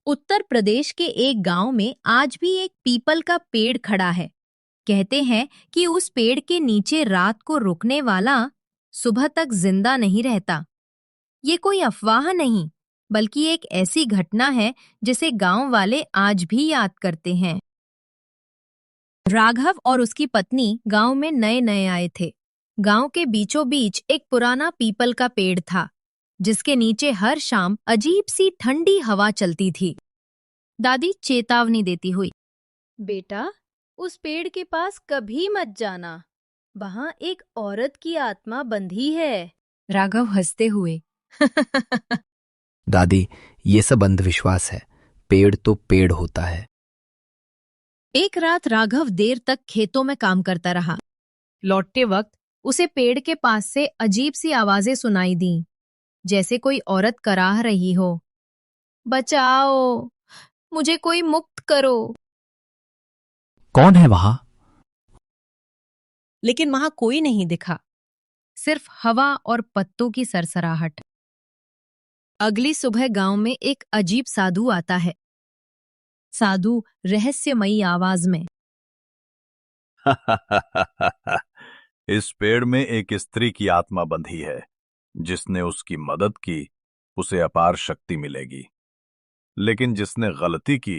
उत्तर प्रदेश के एक गांव में आज भी एक पीपल का पेड़ खड़ा है। कहते हैं कि उस पेड़ के नीचे रात को रुकने वाला सुबह तक जिंदा नहीं रहता। ये कोई अफवाह नहीं, बल्कि एक ऐसी घटना है जिसे गांव वाले आज भी याद करते हैं। राघव और उसकी पत्नी गांव में नए नए आए थे। गांव के बीचों बीच एक पुराना पीपल का पेड़ था, जिसके नीचे हर शाम अजीब सी ठंडी हवा चलती थी। दादी चेतावनी देती हुई, बेटा, उस पेड़ के पास कभी मत जाना, वहां एक औरत की आत्मा बंधी है। राघव हंसते हुए, दादी, ये सब अंधविश्वास है। पेड़ तो पेड़ होता है। एक रात राघव देर तक खेतों में काम करता रहा। लौटते वक्त उसे पेड़ के पास से अजीब सी आवाजें सुनाई दीं, जैसे कोई औरत कराह रही हो, बचाओ, मुझे कोई मुक्त करो। कौन है वहां? लेकिन वहां कोई नहीं दिखा, सिर्फ हवा और पत्तों की सरसराहट। अगली सुबह गांव में एक अजीब साधु आता है। साधु रहस्यमयी आवाज में, इस पेड़ में एक स्त्री की आत्मा बंधी है। जिसने उसकी मदद की उसे अपार शक्ति मिलेगी, लेकिन जिसने गलती की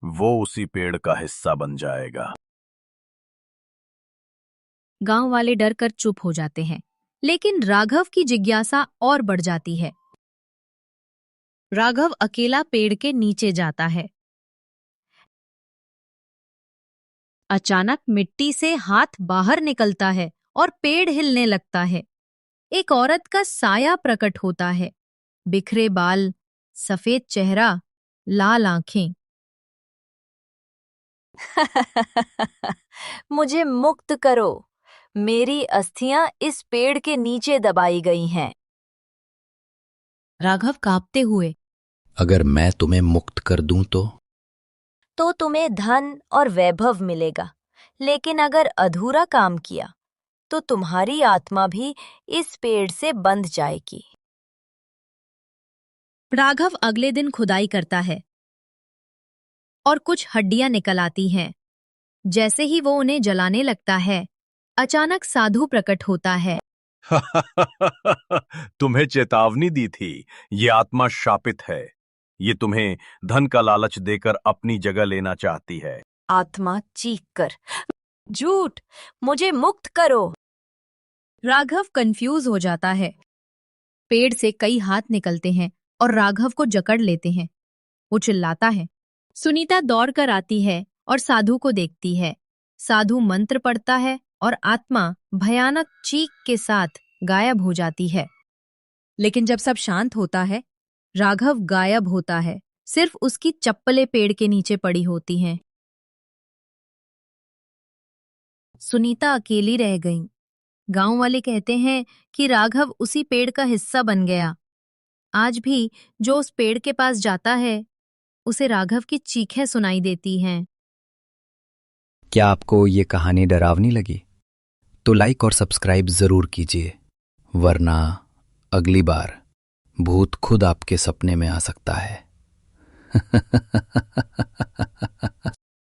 वो उसी पेड़ का हिस्सा बन जाएगा। गांव वाले डर कर चुप हो जाते हैं, लेकिन राघव की जिज्ञासा और बढ़ जाती है। राघव अकेला पेड़ के नीचे जाता है। अचानक मिट्टी से हाथ बाहर निकलता है और पेड़ हिलने लगता है। एक औरत का साया प्रकट होता है, बिखरे बाल, सफेद चेहरा, लाल आंखें। मुझे मुक्त करो, मेरी अस्थियां इस पेड़ के नीचे दबाई गई हैं। राघव कांपते हुए, अगर मैं तुम्हें मुक्त कर दूं तो तुम्हें धन और वैभव मिलेगा, लेकिन अगर अधूरा काम किया तो तुम्हारी आत्मा भी इस पेड़ से बंध जाएगी। राघव अगले दिन खुदाई करता है और कुछ हड्डियां निकल आती हैं। जैसे ही वो उन्हें जलाने लगता है, अचानक साधु प्रकट होता है। तुम्हें चेतावनी दी थी, ये आत्मा शापित है। ये तुम्हें धन का लालच देकर अपनी जगह लेना चाहती है। आत्मा चीख कर, झूठ, मुझे मुक्त करो। राघव कंफ्यूज हो जाता है। पेड़ से कई हाथ निकलते हैं और राघव को जकड़ लेते हैं। वो चिल्लाता है। सुनीता दौड़कर आती है और साधु को देखती है। साधु मंत्र पढ़ता है और आत्मा भयानक चीख के साथ गायब हो जाती है। लेकिन जब सब शांत होता है, राघव गायब होता है। सिर्फ उसकी चप्पलें पेड़ के नीचे पड़ी होती हैं। सुनीता अकेली रह गई। गांव वाले कहते हैं कि राघव उसी पेड़ का हिस्सा बन गया। आज भी जो उस पेड़ के पास जाता है, उसे राघव की चीखें सुनाई देती हैं। क्या आपको ये कहानी डरावनी लगी? तो लाइक और सब्सक्राइब जरूर कीजिए, वरना अगली बार भूत खुद आपके सपने में आ सकता है।